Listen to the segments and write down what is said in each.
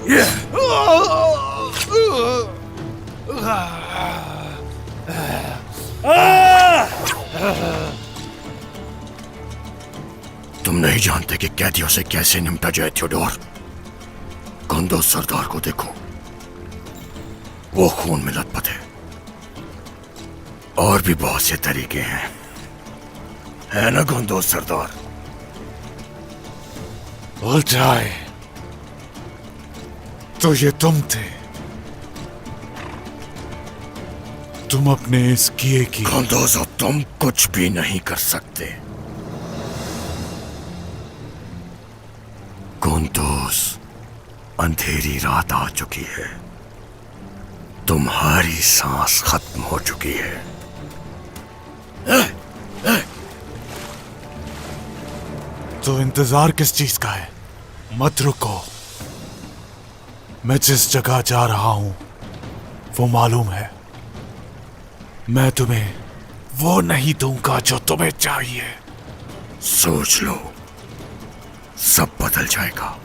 तुम नहीं जानते कि कैदियों से कैसे निपटा जाए थियोडोर। गोंदोस सरदार को देखो, वो खून में लथपथ है। और भी बहुत से तरीके हैं, है ना गोंदोस सरदार? उल्टाए तो ये तुम थे। तुम अपने इस किए की। गोंदोस, अब तुम कुछ भी नहीं कर सकते। गोंदोस, अंधेरी रात आ चुकी है, तुम्हारी सांस खत्म हो चुकी है। तो इंतजार किस चीज का है? मत रुको। मैं जिस जगह जा रहा हूं वो मालूम है। मैं तुम्हें वो नहीं दूंगा जो तुम्हें चाहिए। सोच लो, सब बदल जाएगा।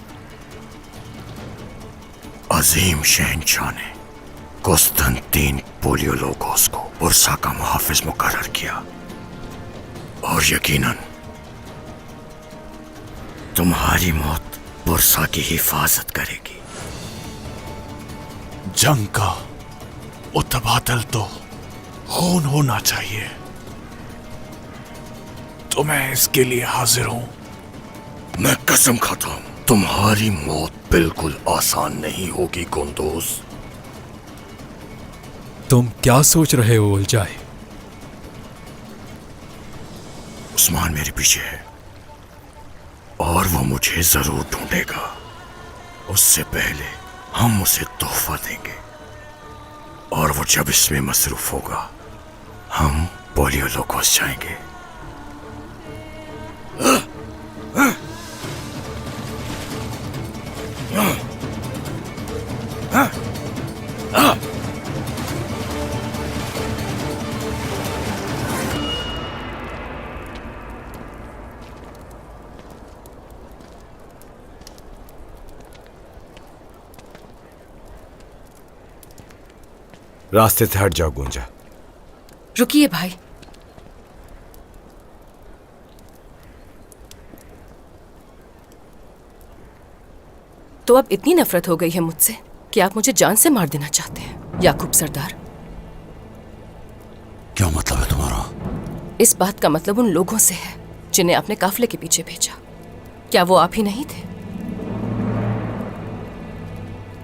अजीम शहंशाह ने कुस्तुंतीन पोलियोलोगोस को बुर्सा का मुहाफिज मुकर्रर किया, और यकीनन तुम्हारी मौत बुर्सा की हिफाजत करेगी। जंग का मुतबादल तो खून होना चाहिए, तो मैं इसके लिए हाजिर हूं। मैं कसम खाता हूं, तुम्हारी मौत बिल्कुल आसान नहीं होगी गोंदोस। तुम क्या सोच रहे हो उलझाए? उस्मान मेरे पीछे है और वो मुझे जरूर ढूंढेगा। उससे पहले हम उसे तोहफा देंगे, और वो जब इसमें मसरूफ होगा हम पोलियोलोगोस जाएंगे। रास्ते से हट जाओ गुंजा। रुकिए भाई, तो अब इतनी नफरत हो गई है मुझसे कि आप मुझे जान से मार देना चाहते हैं याकूब सरदार? क्या मतलब है तुम्हारा? इस बात का मतलब उन लोगों से है जिन्हें आपने काफले के पीछे भेजा। क्या वो आप ही नहीं थे?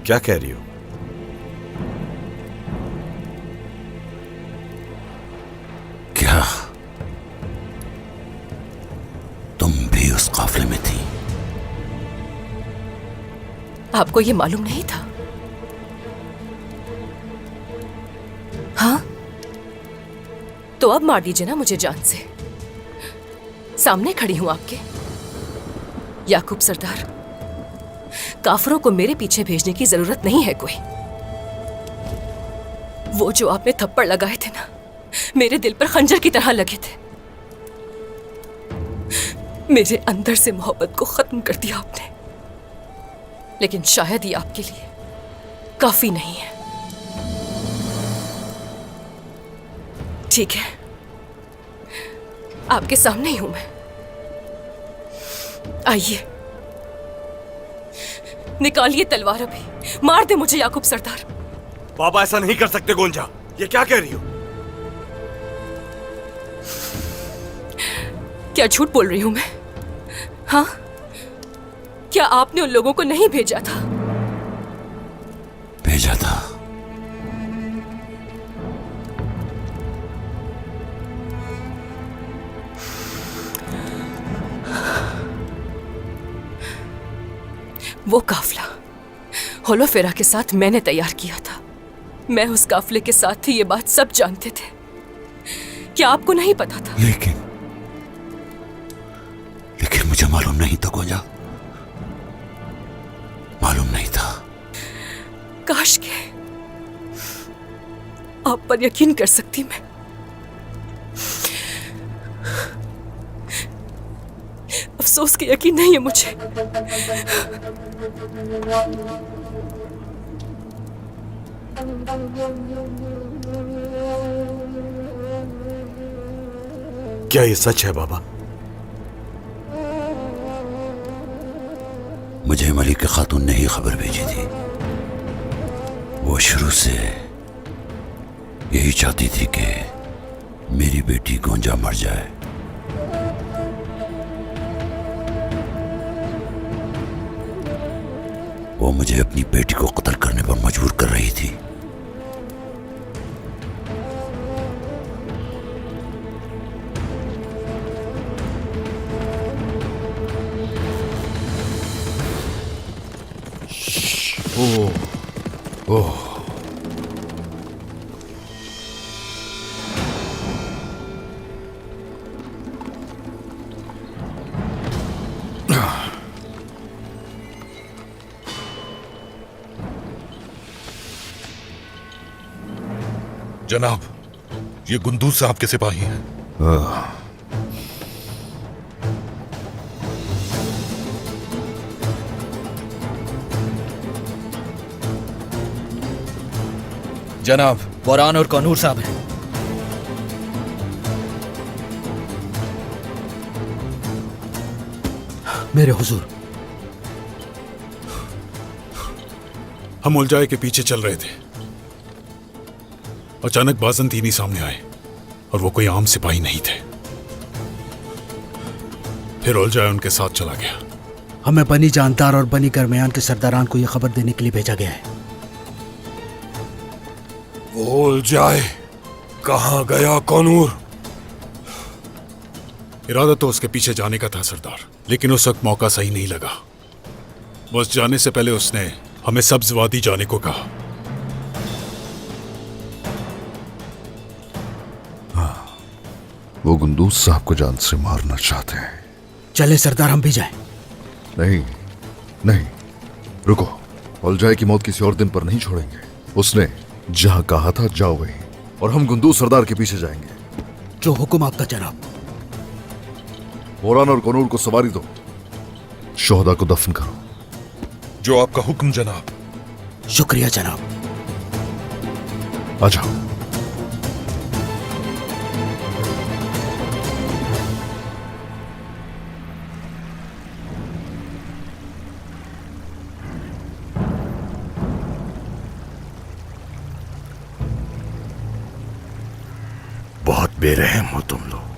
क्या कह रही हो? क्या तुम भी उस काफले में थी? आपको ये मालूम नहीं था? हाँ, तो अब मार दीजिए ना मुझे जान से। सामने खड़ी हूं आपके। याकूब सरदार, काफरों को मेरे पीछे भेजने की जरूरत नहीं है कोई। वो जो आपने थप्पड़ लगाए थे ना, मेरे दिल पर खंजर की तरह लगे थे। मेरे अंदर से मोहब्बत को खत्म कर दिया आपने, लेकिन शायद ये आपके लिए काफी नहीं है। ठीक है, आपके सामने ही हूं मैं। आइए, निकालिए तलवार, अभी मार दे मुझे याकूब सरदार। बाबा ऐसा नहीं कर सकते गोंजा, ये क्या कह रही हो? क्या झूठ बोल रही हूं मैं? हाँ, क्या आपने उन लोगों को नहीं भेजा था? भेजा था। वो काफला होलोफेरा के साथ मैंने तैयार किया था। मैं उस काफले के साथ थी, ये बात सब जानते थे। क्या आपको नहीं पता था? लेकिन मुझे मालूम नहीं था गोंजा, मालूम नहीं था। काश के आप पर यकीन कर सकती मैं। अफसोस के यकीन नहीं है मुझे। क्या ये सच है बाबा? मुझे मलिका खातून ने ही खबर भेजी थी। वो शुरू से यही चाहती थी कि मेरी बेटी गोंजा मर जाए। वो मुझे अपनी बेटी को कत्ल करने पर मजबूर कर रही थी। जनाब, ये गुंदूज साहब के सिपाही हैं। जनाब, वरान और कनूर साहब हैं। मेरे हुजूर, हम उलझाए के पीछे चल रहे थे। अचानक बाजंतीनी सामने आए और वो कोई आम सिपाही नहीं थे। फिर उलझाए उनके साथ चला गया। हमें बनी जानदार और बनी गरमयान के सरदारान को यह खबर देने के लिए भेजा गया है। वो उलझाए कहाँ गया कनूर? इरादा तो उसके पीछे जाने का था सरदार, लेकिन उस वक्त मौका सही नहीं लगा। बस जाने से पहले उसने हमें सब्ज वादी जाने को कहा। वो गुंदूज साहब को जान से मारना चाहते हैं। चले सरदार, हम भी जाएं। नहीं नहीं, रुको। उलझाए की मौत किसी और दिन पर नहीं छोड़ेंगे। उसने जहां कहा था जाओ वहीं, और हम गुंदूज सरदार के पीछे जाएंगे। जो हुक्म आपका जनाब। मोरान और कनूर को सवारी दो, शोहदा को दफन करो। जो आपका हुक्म जनाब। शुक्रिया जनाब। आ जाओ। बहुत बेरहम हो तुम लोग।